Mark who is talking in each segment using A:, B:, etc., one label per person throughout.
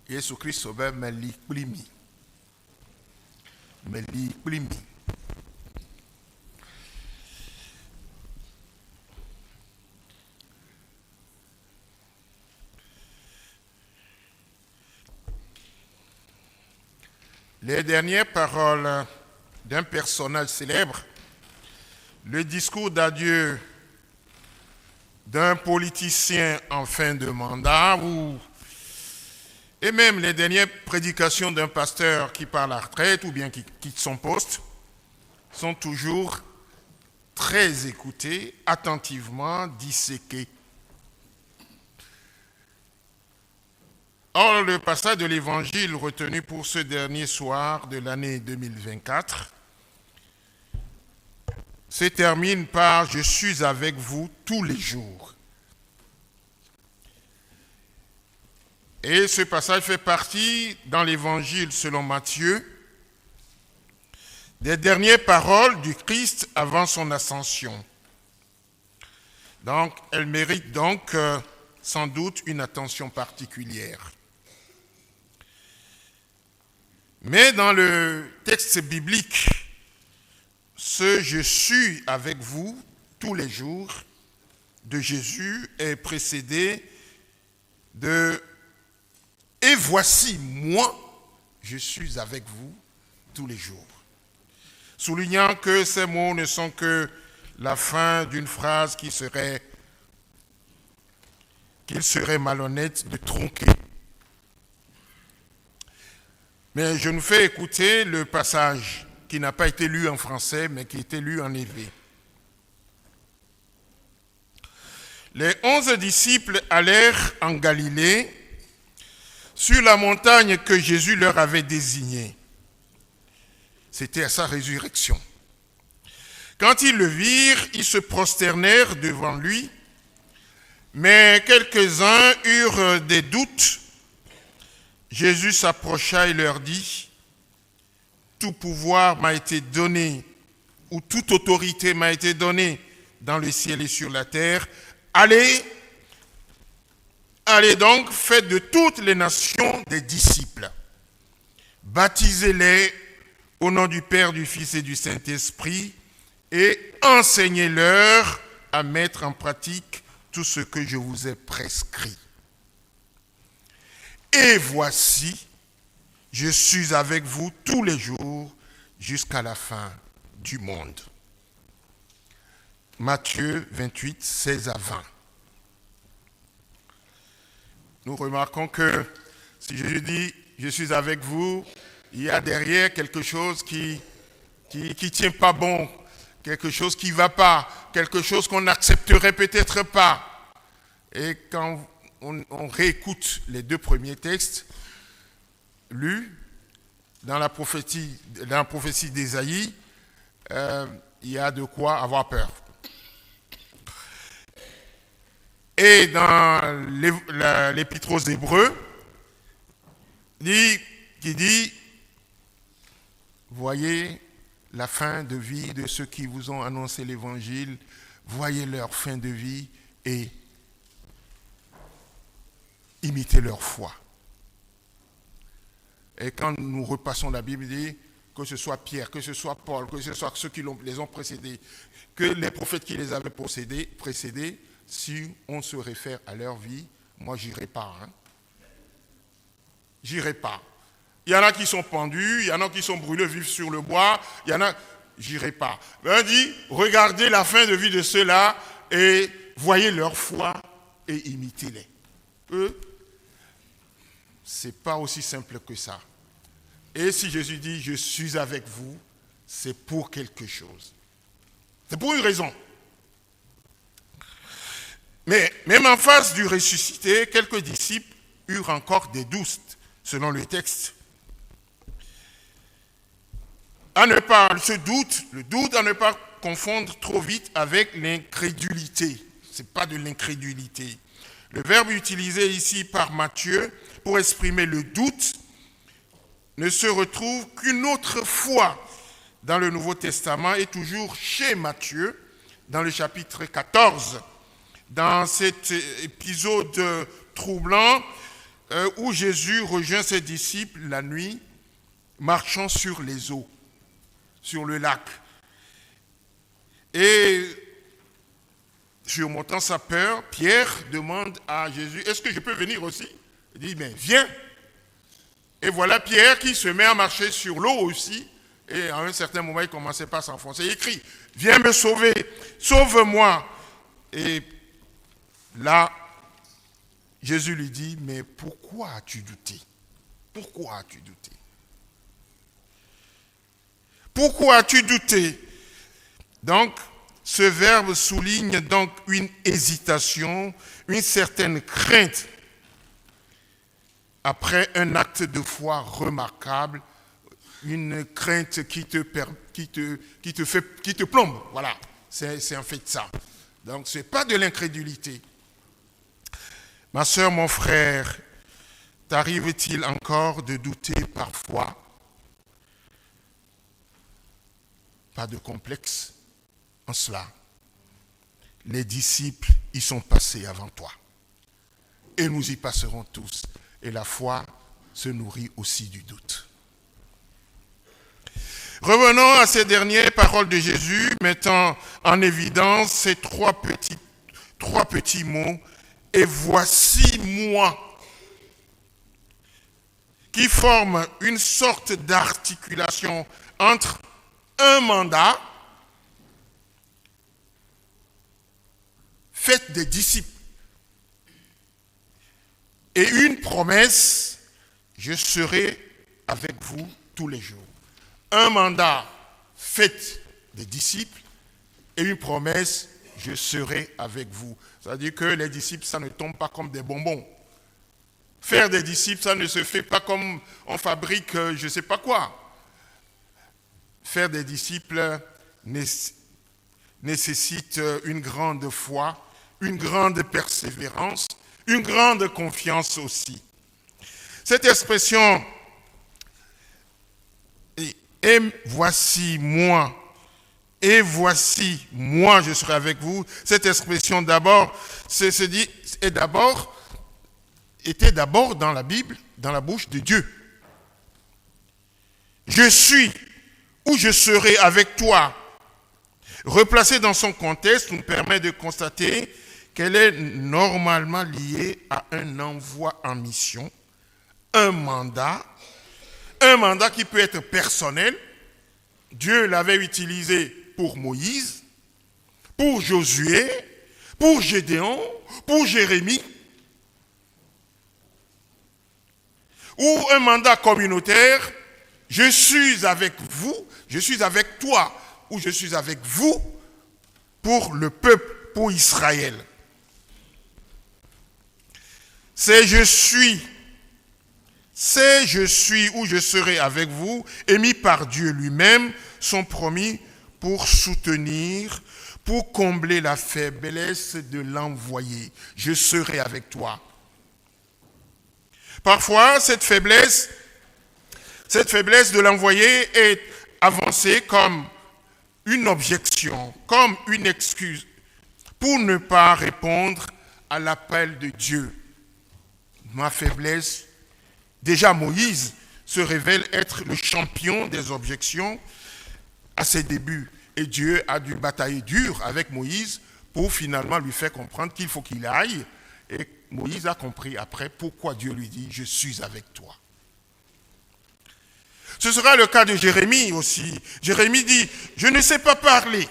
A: Yesu Kristo bɛ mɛli kpli mi. Mɛli kpli mi. Les dernières paroles d'un personnage célèbre, le discours d'adieu d'un politicien en fin de mandat et même les dernières prédications d'un pasteur qui part à la retraite ou bien qui quitte son poste sont toujours très écoutés, attentivement disséqués. Or, le passage de l'Évangile retenu pour ce dernier soir de l'année 2024 se termine par « Je suis avec vous tous les jours ». Et ce passage fait partie, dans l'Évangile selon Matthieu, des dernières paroles du Christ avant son ascension. Donc, elle mérite donc sans doute une attention particulière. Mais dans le texte biblique, ce « Je suis avec vous tous les jours » de Jésus est précédé de « Et voici, moi, je suis avec vous tous les jours », soulignant que ces mots ne sont que la fin d'une phrase qu'il serait malhonnête de tronquer. Mais je nous fais écouter le passage qui n'a pas été lu en français, mais qui a été lu en hébreu. Les 11 disciples allèrent en Galilée, sur la montagne que Jésus leur avait désignée. C'était à sa résurrection. Quand ils le virent, ils se prosternèrent devant lui, mais quelques-uns eurent des doutes. Jésus s'approcha et leur dit, « Tout pouvoir m'a été donné, ou toute autorité m'a été donnée dans le ciel et sur la terre. Allez donc, faites de toutes les nations des disciples. Baptisez-les au nom du Père, du Fils et du Saint-Esprit et enseignez-leur à mettre en pratique tout ce que je vous ai prescrit. Et voici, je suis avec vous tous les jours jusqu'à la fin du monde. » Matthieu 28, 16 à 20. Nous remarquons que si Jésus dit « Je suis avec vous », il y a derrière quelque chose qui tient pas bon, quelque chose qui ne va pas, quelque chose qu'on n'accepterait peut-être pas. Et quand on réécoute les deux premiers textes lus dans la prophétie d'Ésaïe, il y a de quoi avoir peur. Et dans l'Épître aux Hébreux, qui dit, voyez la fin de vie de ceux qui vous ont annoncé l'Évangile, voyez leur fin de vie et imitez leur foi. Et quand nous repassons la Bible, il dit que ce soit Pierre, que ce soit Paul, que ce soit ceux qui les ont précédés, que les prophètes qui les avaient précédés, si on se réfère à leur vie, moi j'irai pas. J'irai pas. Il y en a qui sont pendus, il y en a qui sont brûlés vifs sur le bois, il y en a, j'irai pas. On dit, regardez la fin de vie de ceux-là et voyez leur foi et imitez-les. Eux, c'est pas aussi simple que ça. Et si Jésus dit, je suis avec vous, c'est pour quelque chose. C'est pour une raison. Mais même en face du ressuscité, quelques disciples eurent encore des doutes, selon le texte. Le doute à ne pas confondre trop vite avec l'incrédulité. Ce n'est pas de l'incrédulité. Le verbe utilisé ici par Matthieu pour exprimer le doute ne se retrouve qu'une autre fois dans le Nouveau Testament et toujours chez Matthieu, dans le chapitre 14. Dans cet épisode troublant, où Jésus rejoint ses disciples la nuit, marchant sur les eaux, sur le lac. Et surmontant sa peur, Pierre demande à Jésus, est-ce que je peux venir aussi? Il dit, mais viens. Et voilà Pierre qui se met à marcher sur l'eau aussi. Et à un certain moment, il commençait pas à s'enfoncer. Il crie, viens me sauver, sauve-moi. Et là, Jésus lui dit, mais pourquoi as-tu douté? Pourquoi as-tu douté? Pourquoi as-tu douté? Donc, ce verbe souligne donc une hésitation, une certaine crainte après un acte de foi remarquable, une crainte qui te plombe. Voilà, c'est en fait ça. Donc, ce n'est pas de l'incrédulité. Ma soeur, mon frère, t'arrive-t-il encore de douter parfois? Pas de complexe en cela. Les disciples y sont passés avant toi. Et nous y passerons tous. Et la foi se nourrit aussi du doute. Revenons à ces dernières paroles de Jésus, mettant en évidence ces trois petits mots. Et voici moi, qui forment une sorte d'articulation entre un mandat, faites des disciples, et une promesse, je serai avec vous tous les jours. Un mandat, faites des disciples, et une promesse, je serai avec vous. C'est-à-dire que les disciples, ça ne tombe pas comme des bonbons. Faire des disciples, ça ne se fait pas comme on fabrique je ne sais pas quoi. Faire des disciples nécessite une grande foi, une grande persévérance, une grande confiance aussi. Cette expression, et voici moi, je serai avec vous, cette expression d'abord, était d'abord dans la Bible, dans la bouche de Dieu. Je suis ou je serai avec toi. Replacée dans son contexte nous permet de constater qu'elle est normalement liée à un envoi en mission, un mandat qui peut être personnel. Dieu l'avait utilisé pour Moïse, pour Josué, pour Gédéon, pour Jérémie, ou un mandat communautaire, je suis avec vous, je suis avec toi, ou je suis avec vous pour le peuple, pour Israël. C'est je suis ou je serai avec vous, émis par Dieu lui-même, sont promis pour soutenir, pour combler la faiblesse de l'envoyé. Je serai avec toi. Parfois, cette faiblesse de l'envoyé est avancée comme une objection, comme une excuse, pour ne pas répondre à l'appel de Dieu. Ma faiblesse, déjà Moïse se révèle être le champion des objections à ses débuts. Et Dieu a dû batailler dur avec Moïse pour finalement lui faire comprendre qu'il faut qu'il aille. Et Moïse a compris après pourquoi Dieu lui dit « Je suis avec toi ». Ce sera le cas de Jérémie aussi. Jérémie dit « Je ne sais pas parler.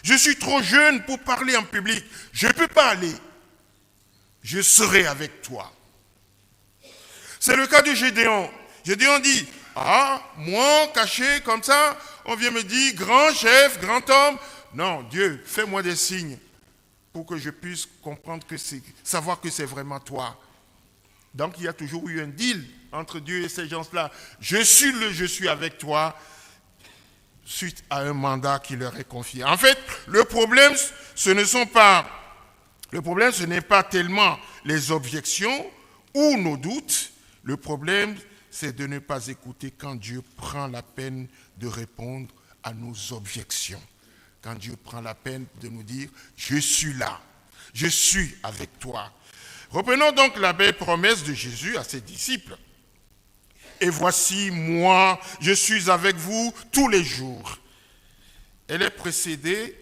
A: Je suis trop jeune pour parler en public. Je ne peux pas aller. Je serai avec toi. » C'est le cas de Gédéon. Gédéon dit « Ah, moi, caché comme ça, on vient me dire grand chef, grand homme. Non, Dieu, fais-moi des signes pour que je puisse comprendre savoir que c'est vraiment toi. » Donc il y a toujours eu un deal entre Dieu et ces gens-là. Je suis avec toi suite à un mandat qui leur est confié. En fait, le problème, ce n'est pas tellement les objections ou nos doutes. Le problème, c'est de ne pas écouter quand Dieu prend la peine de répondre à nos objections. Quand Dieu prend la peine de nous dire « Je suis là, je suis avec toi ». Reprenons donc la belle promesse de Jésus à ses disciples. Et voici, moi, je suis avec vous tous les jours. Elle est précédée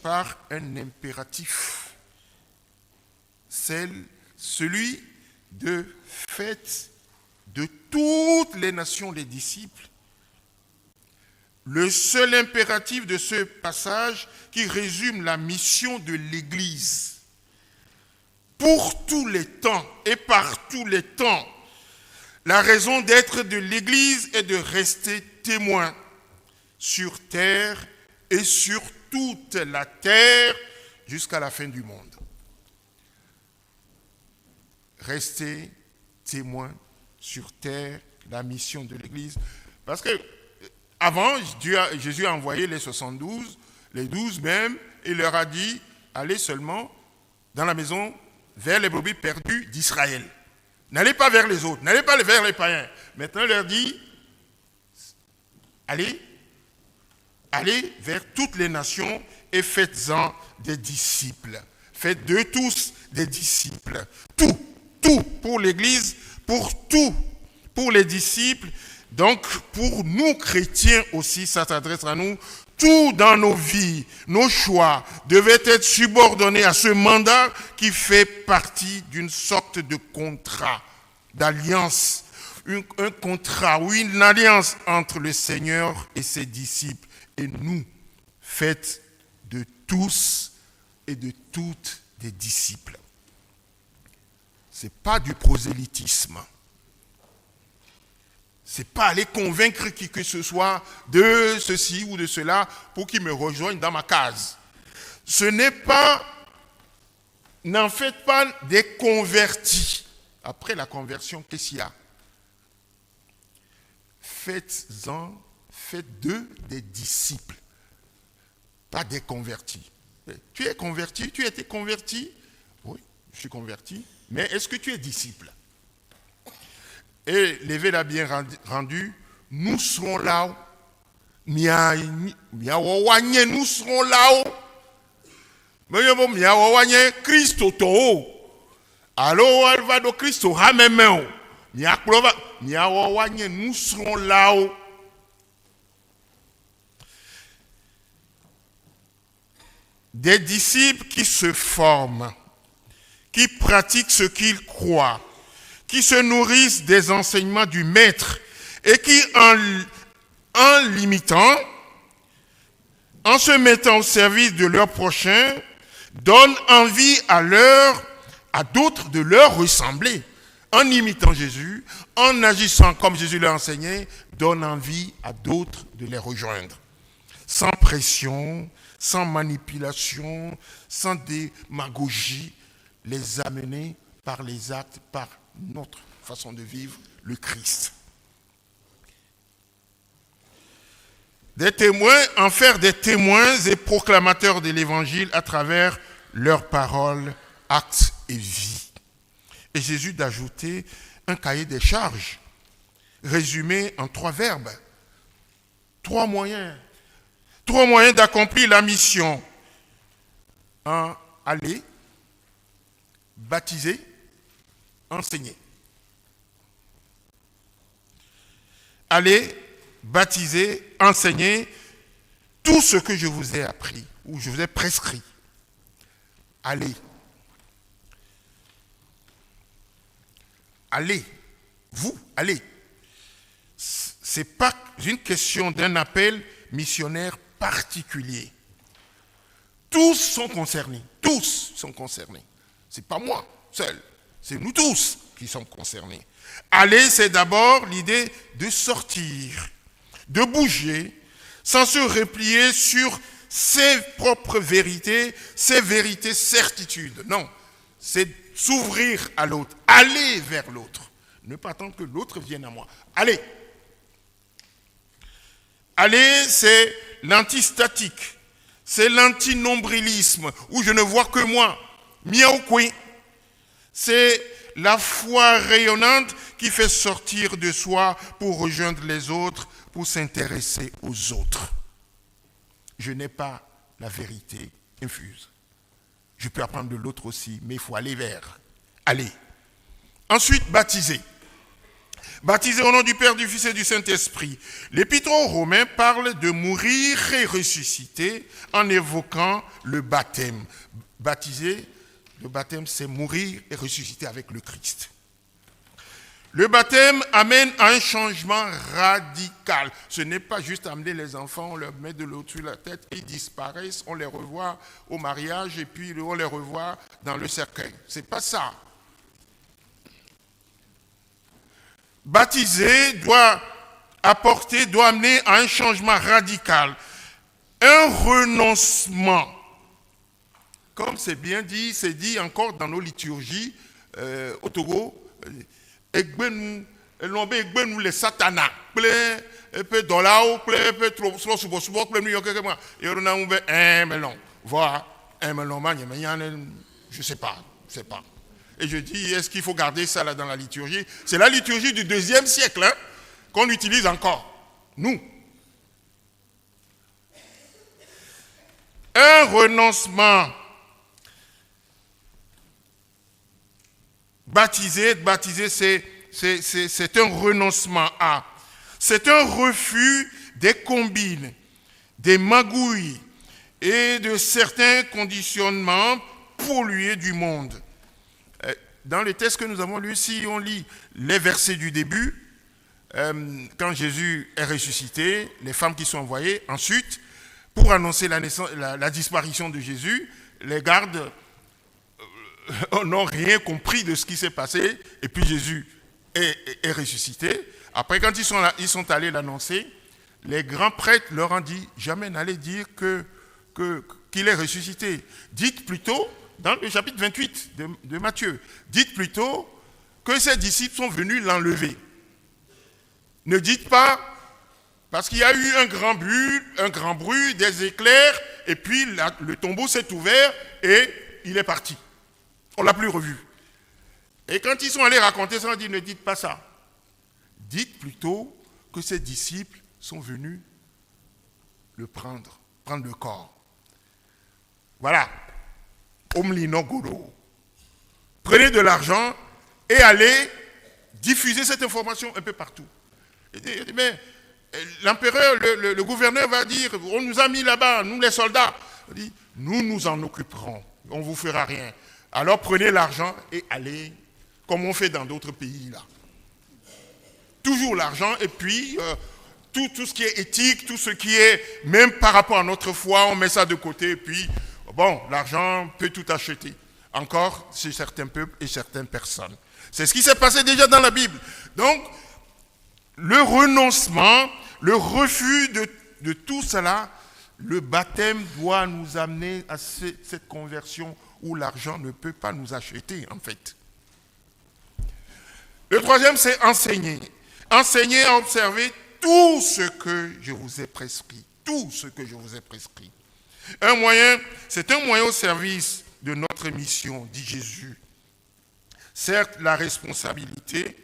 A: par un impératif. Celui de faites de toutes les nations les disciples. Le seul impératif de ce passage qui résume la mission de l'Église. Pour tous les temps et par tous les temps, la raison d'être de l'Église est de rester témoin sur terre et sur toute la terre jusqu'à la fin du monde. Rester témoin sur terre, la mission de l'Église. Parce que avant, Jésus a envoyé les 72, les 12 même, et il leur a dit, allez seulement dans la maison vers les brebis perdues d'Israël. N'allez pas vers les autres, n'allez pas vers les païens. Maintenant, il leur dit, allez vers toutes les nations et faites-en des disciples. Faites de tous des disciples. Tout pour l'Église, pour les disciples. Donc, pour nous chrétiens aussi, ça s'adresse à nous. Tout dans nos vies, nos choix, devait être subordonné à ce mandat qui fait partie d'une sorte de contrat, d'alliance. Un contrat ou une alliance entre le Seigneur et ses disciples. Et nous, faites de tous et de toutes des disciples. Ce n'est pas du prosélytisme. Ce n'est pas aller convaincre qui que ce soit de ceci ou de cela pour qu'il me rejoigne dans ma case. Ce n'est pas, n'en faites pas des convertis. Après la conversion, qu'est-ce qu'il y a? Faites d'eux des disciples, pas des convertis. Tu es converti? Tu as été converti? Oui, je suis converti. Mais est-ce que tu es disciple? Et l'évêque l'a bien rendu, nous serons là-haut. Nous serons là-haut. Mais Christ au alors elle va de Christ au ramèmeo. Nous serons là-haut. Des disciples qui se forment, qui pratiquent ce qu'ils croient, qui se nourrissent des enseignements du Maître et qui, en l'imitant, en se mettant au service de leur prochain, donnent envie à d'autres de leur ressembler. En imitant Jésus, en agissant comme Jésus l'a enseigné, donne envie à d'autres de les rejoindre. Sans pression, sans manipulation, sans démagogie, les amener par les actes, par notre façon de vivre le Christ. Des témoins, en faire des témoins et proclamateurs de l'Évangile à travers leurs paroles, actes et vie. Et Jésus d'ajouter un cahier des charges résumé en 3 verbes, 3 moyens d'accomplir la mission. Aller, baptiser, enseigner. Allez, baptiser, enseigner tout ce que je vous ai appris ou je vous ai prescrit. Allez. Allez. Vous, allez. Ce n'est pas une question d'un appel missionnaire particulier. Tous sont concernés. Tous sont concernés. Ce n'est pas moi seul. C'est nous tous qui sommes concernés. Aller, c'est d'abord l'idée de sortir, de bouger, sans se replier sur ses propres vérités, ses vérités certitudes. Non, c'est s'ouvrir à l'autre, aller vers l'autre. Ne pas attendre que l'autre vienne à moi. Allez. Aller, c'est l'antistatique, c'est l'antinombrilisme, où je ne vois que moi. Miaoukoué. C'est la foi rayonnante qui fait sortir de soi pour rejoindre les autres, pour s'intéresser aux autres. Je n'ai pas la vérité infuse. Je peux apprendre de l'autre aussi, mais il faut aller vers. allez. Ensuite, baptisé. Baptisé au nom du Père, du Fils et du Saint-Esprit. L'Épître aux Romains parle de mourir et ressusciter en évoquant le baptême. Baptisé, le baptême, c'est mourir et ressusciter avec le Christ. Le baptême amène à un changement radical. Ce n'est pas juste amener les enfants, on leur met de l'eau sur la tête, ils disparaissent, on les revoit au mariage et puis on les revoit dans le cercueil. Ce n'est pas ça. Baptiser doit amener à un changement radical, un renoncement. Comme c'est bien dit, c'est dit encore dans nos liturgies au Togo, nous les satanas, peu dollar, peu trop souvent, peu New York, et on a un melon, voilà, un melon, je sais pas. Et je dis, est-ce qu'il faut garder ça là dans la liturgie? C'est la liturgie du 2e siècle hein, qu'on utilise encore, nous. Un renoncement. Baptiser, c'est un renoncement à. C'est un refus des combines, des magouilles et de certains conditionnements pollués du monde. Dans le texte que nous avons lu, si on lit les versets du début, quand Jésus est ressuscité, les femmes qui sont envoyées, ensuite, pour annoncer la disparition de Jésus, les gardes n'ont rien compris de ce qui s'est passé, et puis Jésus est ressuscité. Après, quand ils sont allés l'annoncer, les grands prêtres leur ont dit, jamais n'allez dire qu'il est ressuscité. Dites plutôt, dans le chapitre 28 de Matthieu, dites plutôt que ses disciples sont venus l'enlever. Ne dites pas, parce qu'il y a eu un grand bruit, des éclairs, et puis le tombeau s'est ouvert et il est parti. On ne l'a plus revu. Et quand ils sont allés raconter ça, on dit, ne dites pas ça. Dites plutôt que ses disciples sont venus le prendre le corps. Voilà. Omlino Godo. Prenez de l'argent et allez diffuser cette information un peu partout. Mais l'empereur, le gouverneur va dire, on nous a mis là-bas, nous les soldats. On dit, nous nous en occuperons, on ne vous fera rien. Alors prenez l'argent et allez, comme on fait dans d'autres pays là. Toujours l'argent et puis tout ce qui est éthique, tout ce qui est, même par rapport à notre foi, on met ça de côté et puis, bon, l'argent peut tout acheter. Encore chez certains peuples et certaines personnes. C'est ce qui s'est passé déjà dans la Bible. Donc, le renoncement, le refus de tout cela, le baptême doit nous amener à cette conversion où l'argent ne peut pas nous acheter, en fait. Le troisième, c'est enseigner. Enseigner à observer tout ce que je vous ai prescrit. Tout ce que je vous ai prescrit. C'est un moyen au service de notre mission, dit Jésus. Certes, la responsabilité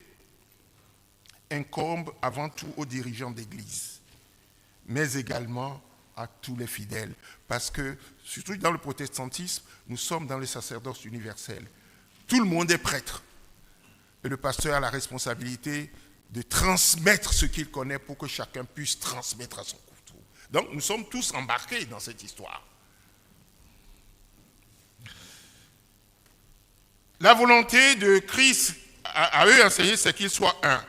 A: incombe avant tout aux dirigeants d'Église, mais également à tous les fidèles. Parce que, surtout dans le protestantisme, nous sommes dans le sacerdoce universel. Tout le monde est prêtre. Et le pasteur a la responsabilité de transmettre ce qu'il connaît pour que chacun puisse transmettre à son tour. Donc, nous sommes tous embarqués dans cette histoire. La volonté de Christ à eux enseigner, c'est qu'ils soient un.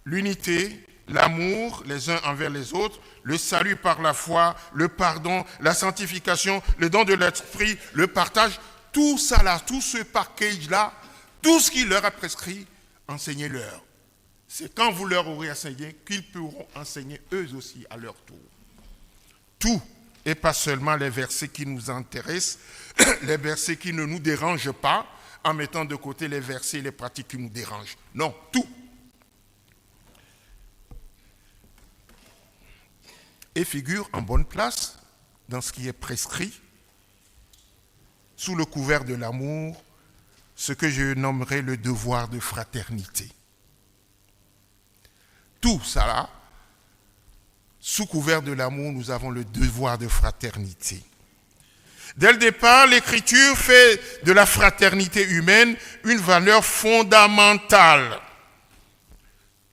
A: L'unité, l'amour les uns envers les autres, le salut par la foi, le pardon, la sanctification, le don de l'esprit, le partage, tout ça là, tout ce package-là, tout ce qu'il leur a prescrit, enseignez-leur. C'est quand vous leur aurez enseigné qu'ils pourront enseigner eux aussi à leur tour. Tout, et pas seulement les versets qui nous intéressent, les versets qui ne nous dérangent pas, en mettant de côté les versets et les pratiques qui nous dérangent. Non, tout. Et figure en bonne place dans ce qui est prescrit, sous le couvert de l'amour, ce que je nommerai le devoir de fraternité. Tout ça là, sous couvert de l'amour, nous avons le devoir de fraternité. Dès le départ, l'Écriture fait de la fraternité humaine une valeur fondamentale.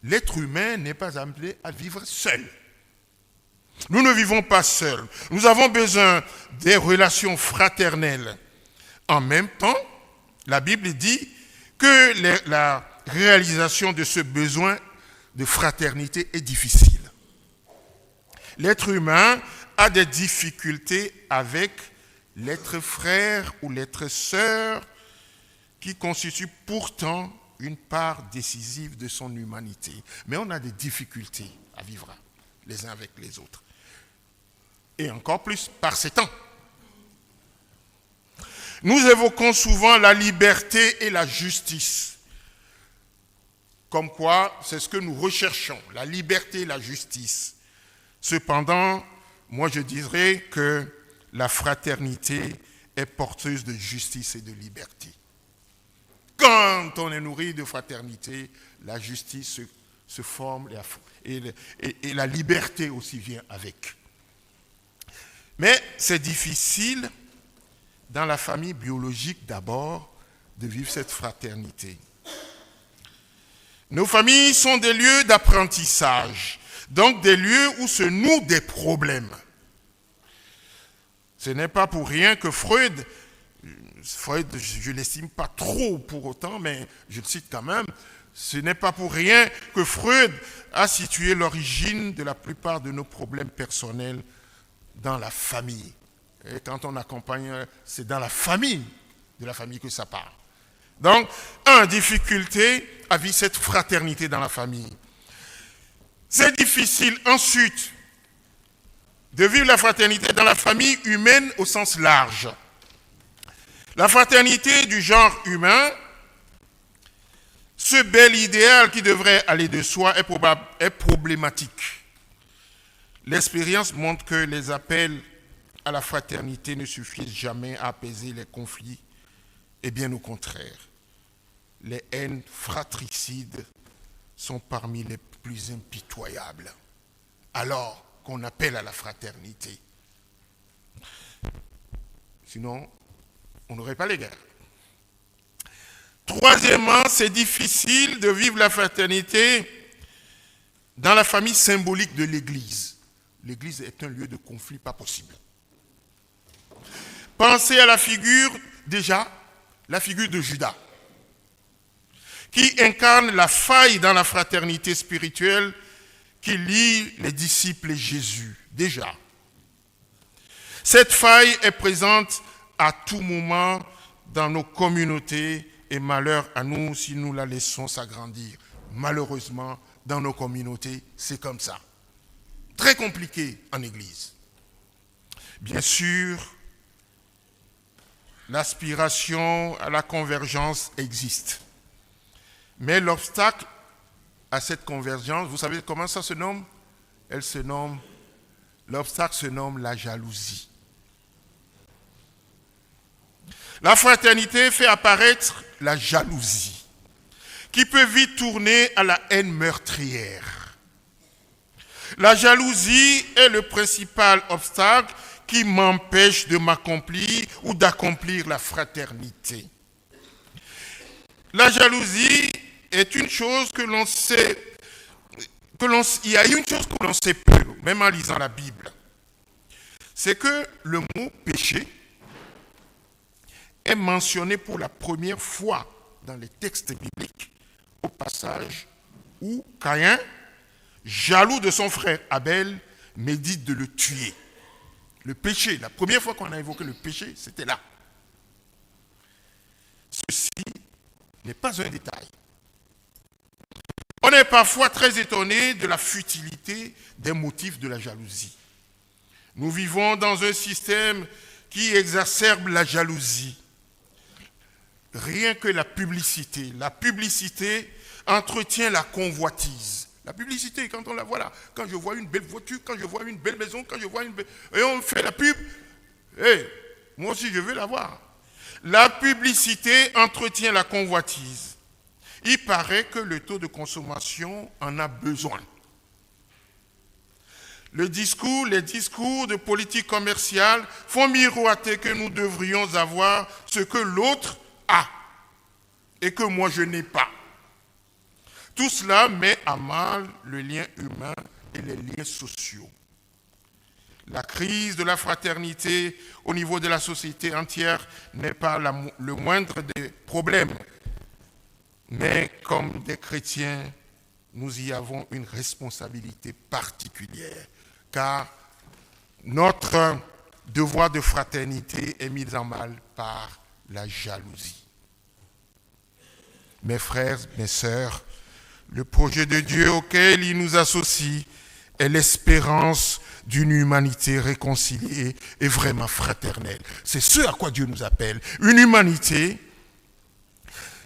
A: L'être humain n'est pas appelé à vivre seul. Nous ne vivons pas seuls. Nous avons besoin des relations fraternelles. En même temps, la Bible dit que la réalisation de ce besoin de fraternité est difficile. L'être humain a des difficultés avec l'être frère ou l'être sœur qui constitue pourtant une part décisive de son humanité. Mais on a des difficultés à vivre les uns avec les autres. Et encore plus par ces temps. Nous évoquons souvent la liberté et la justice. Comme quoi, c'est ce que nous recherchons, la liberté et la justice. Cependant, moi je dirais que la fraternité est porteuse de justice et de liberté. Quand on est nourri de fraternité, la justice se forme et la liberté aussi vient avec. Mais c'est difficile dans la famille biologique d'abord de vivre cette fraternité. Nos familles sont des lieux d'apprentissage, donc des lieux où se nouent des problèmes. Ce n'est pas pour rien que Freud, je ne l'estime pas trop pour autant, mais je le cite quand même, ce n'est pas pour rien que Freud a situé l'origine de la plupart de nos problèmes personnels dans la famille. Et quand on accompagne, c'est dans la famille, de la famille que ça part. Donc, difficulté à vivre cette fraternité dans la famille. C'est difficile ensuite de vivre la fraternité dans la famille humaine au sens large. La fraternité du genre humain, ce bel idéal qui devrait aller de soi est problématique. L'expérience montre que les appels à la fraternité ne suffisent jamais à apaiser les conflits, et bien au contraire. Les haines fratricides sont parmi les plus impitoyables, alors qu'on appelle à la fraternité. Sinon, on n'aurait pas les guerres. Troisièmement, c'est difficile de vivre la fraternité dans la famille symbolique de l'Église. L'Église est un lieu de conflit pas possible. Pensez à la figure de Judas, qui incarne la faille dans la fraternité spirituelle qui lie les disciples et Jésus. Déjà, cette faille est présente à tout moment dans nos communautés et malheur à nous si nous la laissons s'agrandir. Malheureusement, dans nos communautés, c'est comme ça. Très compliqué en Église. Bien sûr, l'aspiration à la convergence existe. Mais l'obstacle à cette convergence, vous savez comment ça se nomme? L'obstacle se nomme la jalousie. La fraternité fait apparaître la jalousie, qui peut vite tourner à la haine meurtrière. La jalousie est le principal obstacle qui m'empêche de m'accomplir ou d'accomplir la fraternité. La jalousie est une chose que l'on sait, il y a une chose que l'on sait peu, même en lisant la Bible. C'est que le mot péché est mentionné pour la première fois dans les textes bibliques au passage où Caïn, jaloux de son frère Abel, médite de le tuer. Le péché, la première fois qu'on a évoqué le péché, c'était là. Ceci n'est pas un détail. On est parfois très étonné de la futilité des motifs de la jalousie. Nous vivons dans un système qui exacerbe la jalousie. Rien que la publicité entretient la convoitise. La publicité, quand on la voit là, quand je vois une belle voiture, quand je vois une belle maison, quand je vois une belle... Et on fait la pub, moi aussi je veux la voir. La publicité entretient la convoitise. Il paraît que le taux de consommation en a besoin. les discours de politique commerciale font miroiter que nous devrions avoir ce que l'autre a et que moi je n'ai pas. Tout cela met à mal le lien humain et les liens sociaux. La crise de la fraternité au niveau de la société entière n'est pas le moindre des problèmes. Mais comme des chrétiens, nous y avons une responsabilité particulière, car notre devoir de fraternité est mis en mal par la jalousie. Mes frères, mes sœurs, le projet de Dieu auquel il nous associe est l'espérance d'une humanité réconciliée et vraiment fraternelle. C'est ce à quoi Dieu nous appelle. Une humanité,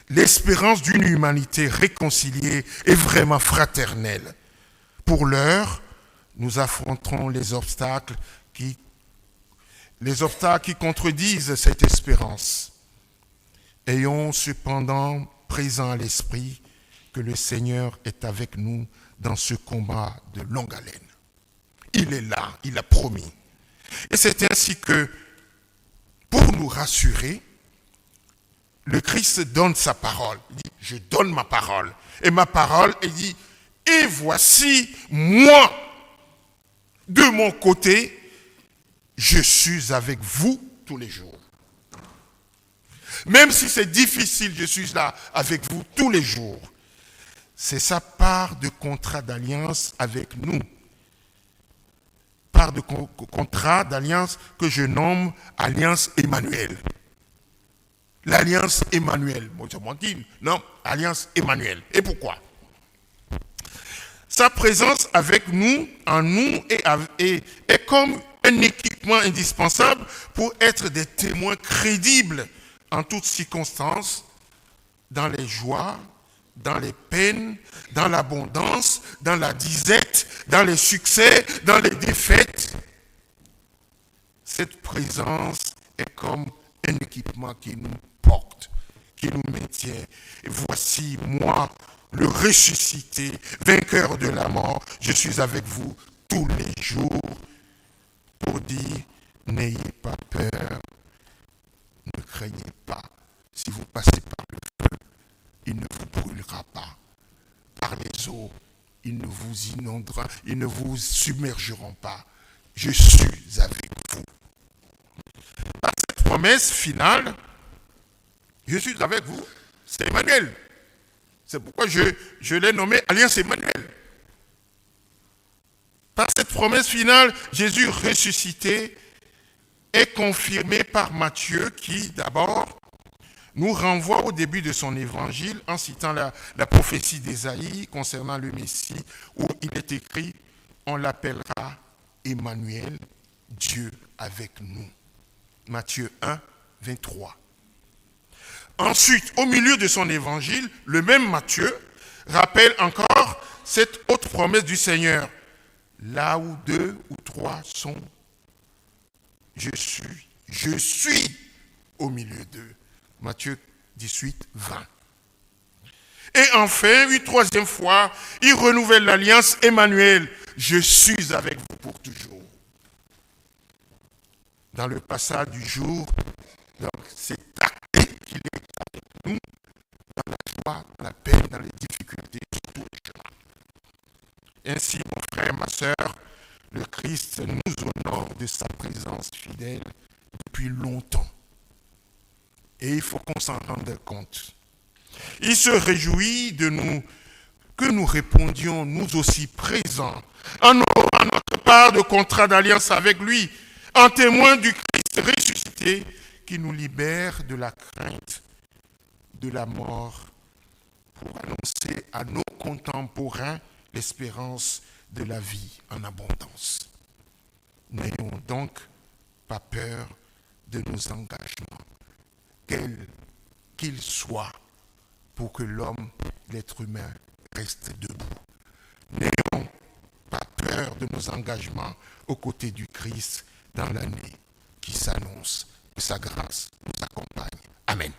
A: l'espérance d'une humanité réconciliée et vraiment fraternelle. Pour l'heure, nous affronterons les obstacles qui contredisent cette espérance. Ayons cependant présent à l'esprit que le Seigneur est avec nous dans ce combat de longue haleine. Il est là, il a promis. Et c'est ainsi que, pour nous rassurer, le Christ donne sa parole. Il dit, je donne ma parole. Et ma parole, il dit, et voici, moi, de mon côté, je suis avec vous tous les jours. Même si c'est difficile, je suis là avec vous tous les jours. C'est sa part de contrat d'alliance avec nous. Part de contrat d'alliance que je nomme Alliance Emmanuel. L'Alliance Emmanuel. Bon, c'est moi qui non, Alliance Emmanuel. Et pourquoi? Sa présence avec nous, en nous, est comme un équipement indispensable pour être des témoins crédibles en toutes circonstances, dans les joies, dans les peines, dans l'abondance, dans la disette, dans les succès, dans les défaites. Cette présence est comme un équipement qui nous porte, qui nous maintient. Et voici, moi, le ressuscité, vainqueur de la mort, je suis avec vous tous les jours pour dire, n'ayez pas peur, ne craignez pas. Si vous passez par le feu, il ne vous brûlera pas. Par les eaux, ils ne vous inonderont, ils ne vous submergeront pas. Je suis avec vous. Par cette promesse finale, je suis avec vous, c'est Emmanuel. C'est pourquoi je l'ai nommé Alliance Emmanuel. Par cette promesse finale, Jésus ressuscité est confirmé par Matthieu qui, d'abord, nous renvoie au début de son évangile en citant la prophétie d'Ésaïe concernant le Messie, où il est écrit « On l'appellera Emmanuel, Dieu avec nous ». Matthieu 1, 23. Ensuite, au milieu de son évangile, le même Matthieu rappelle encore cette autre promesse du Seigneur. Là où 2 ou 3 sont, je suis au milieu d'eux. Matthieu 18, 20. Et enfin, une troisième fois, il renouvelle l'alliance Emmanuel. Je suis avec vous pour toujours. Dans le passage du jour, donc, c'est acté qu'il est avec nous dans la joie, dans la paix, dans les difficultés, sur tous les chemins. Ainsi, mon frère, ma sœur, le Christ nous honore de sa présence fidèle depuis longtemps. Et il faut qu'on s'en rende compte. Il se réjouit de nous, que nous répondions nous aussi présents, en notre part de contrat d'alliance avec lui, en témoin du Christ ressuscité qui nous libère de la crainte de la mort pour annoncer à nos contemporains l'espérance de la vie en abondance. N'ayons donc pas peur de nos engagements, quels qu'ils soient, pour que l'homme, l'être humain, reste debout. N'ayons pas peur de nos engagements aux côtés du Christ dans l'année qui s'annonce. Que sa grâce nous accompagne. Amen.